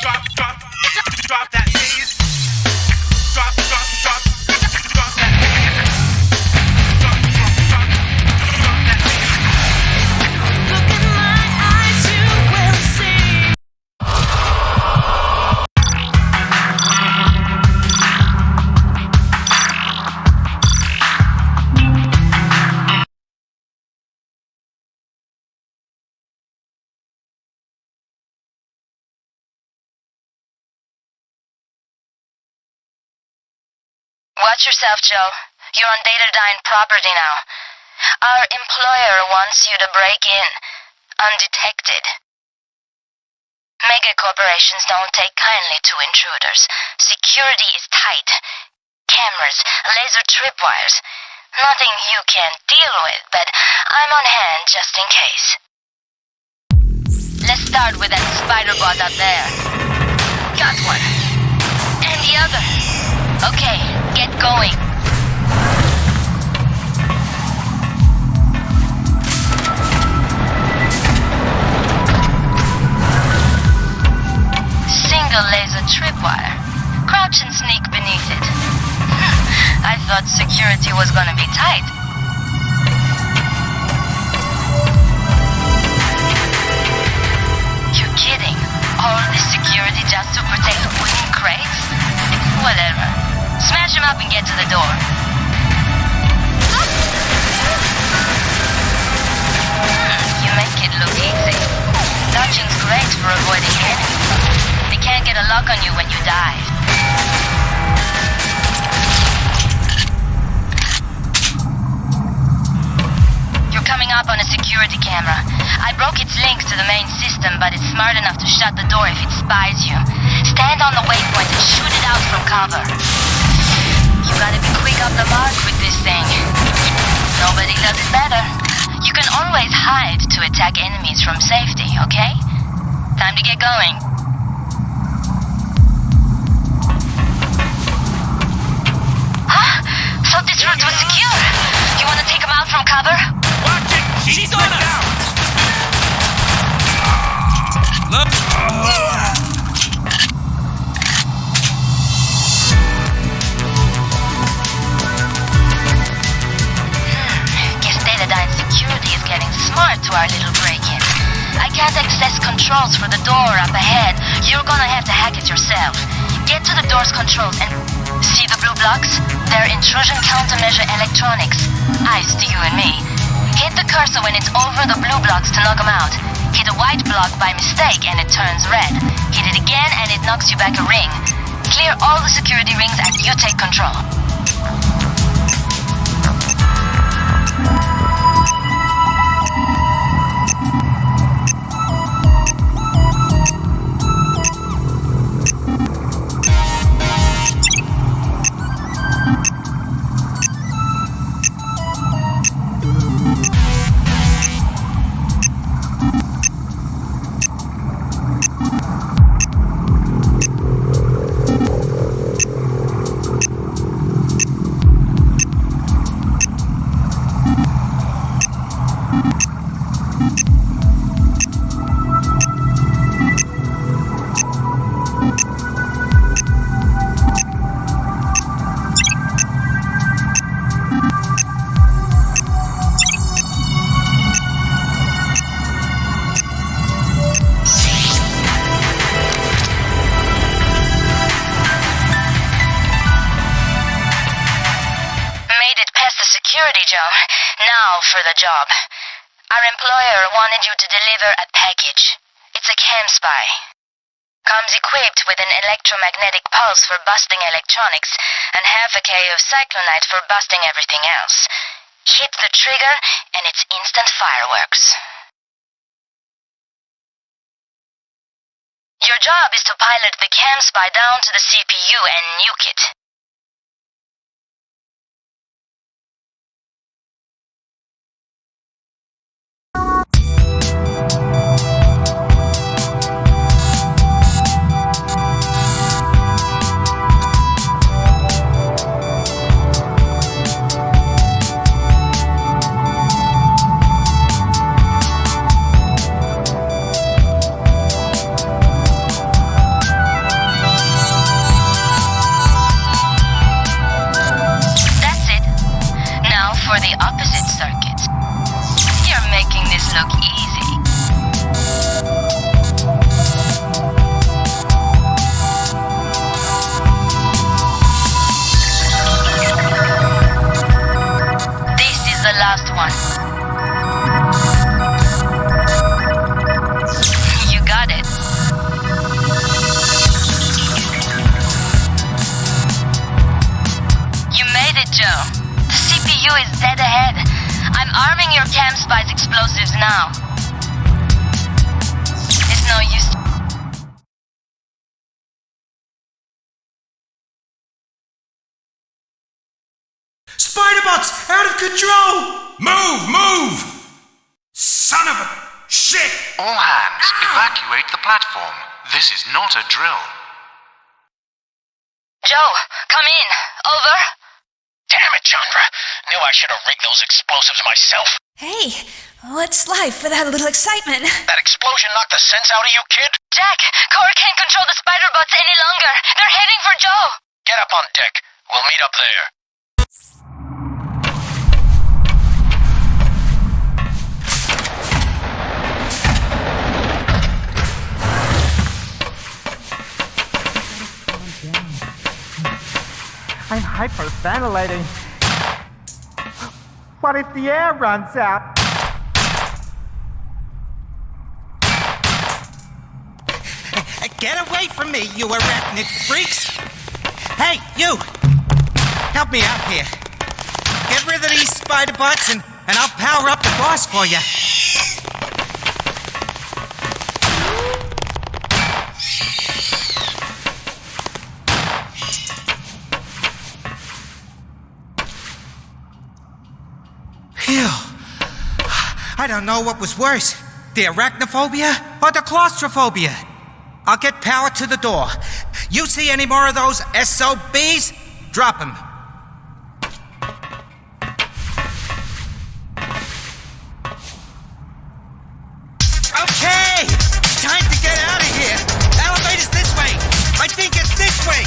Drop that bass. Drop that bass. Drop that bass. Look in my eyes, you will see. Watch yourself, Joe. You're on Datadyne property now. Our employer wants you to break in, undetected. Mega corporations don't take kindly to intruders. Security is tight. Cameras, laser tripwires. Nothing you can't deal with, but I'm on hand just in case. Let's start with that spider bot up there. Got one. And the other. Okay, get going. Single laser tripwire. Crouch and sneak beneath it. I thought security was gonna be tight. You're kidding. All this security just to protect wooden crates? Whatever. Smash him up and get to the door. You make it look easy. Dodging's great for avoiding enemies. They can't get a lock on you when you dive. You're coming up on a security camera. I broke its link to the main system, but it's smart enough to shut the door if it spies you. Stand on the waypoint and shoot it out from cover. You gotta be quick off the mark with this thing. Nobody does it better. You can always hide to attack enemies from safety, okay? Time to get going. Huh? Thought this route was secure. You wanna take him out from cover? Watch it! She's on us! Look! Security is getting smart to our little break-in. I can't access controls for the door up ahead. You're gonna have to hack it yourself. Get to the door's controls and see the blue blocks? They're intrusion countermeasure electronics. Eyes to you and me. Hit the cursor when it's over the blue blocks to knock them out. Hit a white block by mistake and it turns red. Hit it again and it knocks you back a ring. Clear all the security rings and you take control. Joe. Now for the job. Our employer wanted you to deliver a package. It's a cam spy. Comes equipped with an electromagnetic pulse for busting electronics and half a K of cyclonite for busting everything else. Hit the trigger and it's instant fireworks. Your job is to pilot the cam spy down to the CPU and nuke it. Now. It's no use. Spider-Bots! Out of control! Move! Son of a shit! All hands, evacuate the platform. This is not a drill. Joe, come in. Over. Damn it, Chandra. Knew I should have rigged those explosives myself. Hey, what's life without a little excitement? That explosion knocked the sense out of you, kid. Jack, Core can't control the spider bots any longer. They're heading for Joe. Get up on deck. We'll meet up there. I'm hyperventilating. What if the air runs out? Get away from me, you arachnid freaks! Hey, you! Help me out here. Get rid of these spider bots and I'll power up the boss for you. Phew. I don't know what was worse, the arachnophobia or the claustrophobia. I'll get power to the door. You see any more of those SOBs? Drop them. Okay! Time to get out of here! Elevator's this way! I think it's this way!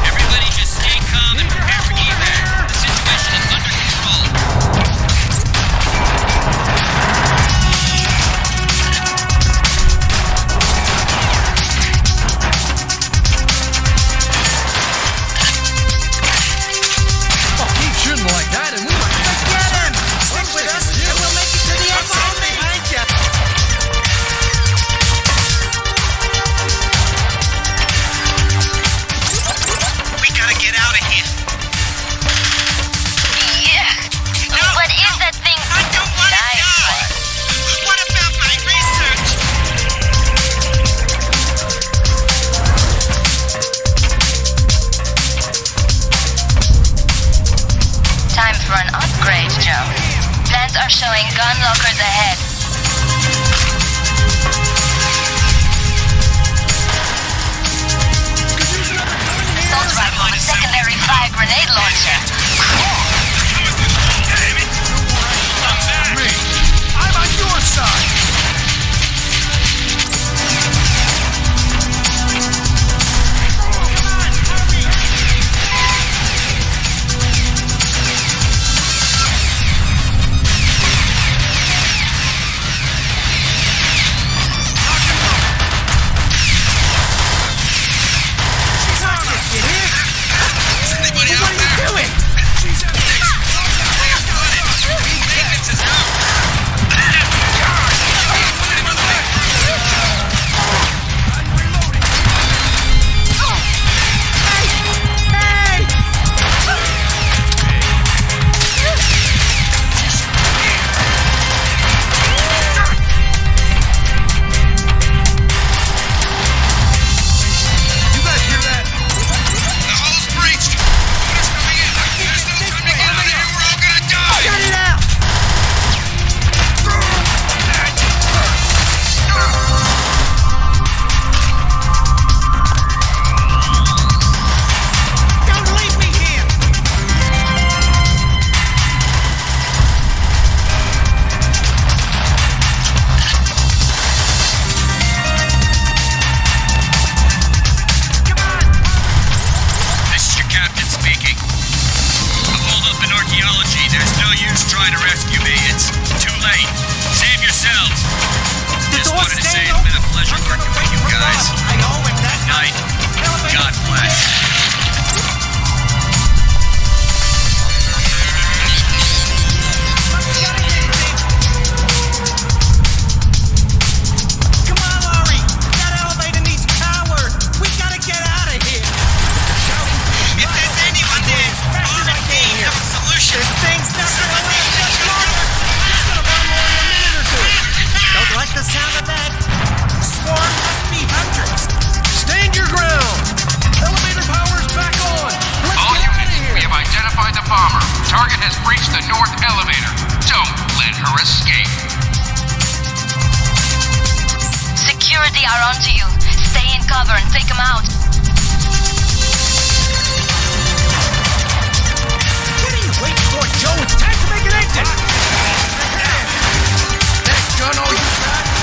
Everybody just stay calm and prepare for evac. The situation is under control. the net. Swarm must be hundreds. Stand your ground. Elevator power's back on. Let's All get out of units, we here. have identified the bomber. Target has breached the north elevator. Don't let her escape. Security are onto you. Stay in cover and take them out. What are you waiting for, Joe? It's time to make an exit. That gun all you got?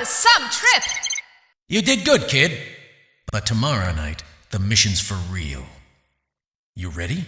Some trip! You did good, kid. But tomorrow night, the mission's for real. You ready?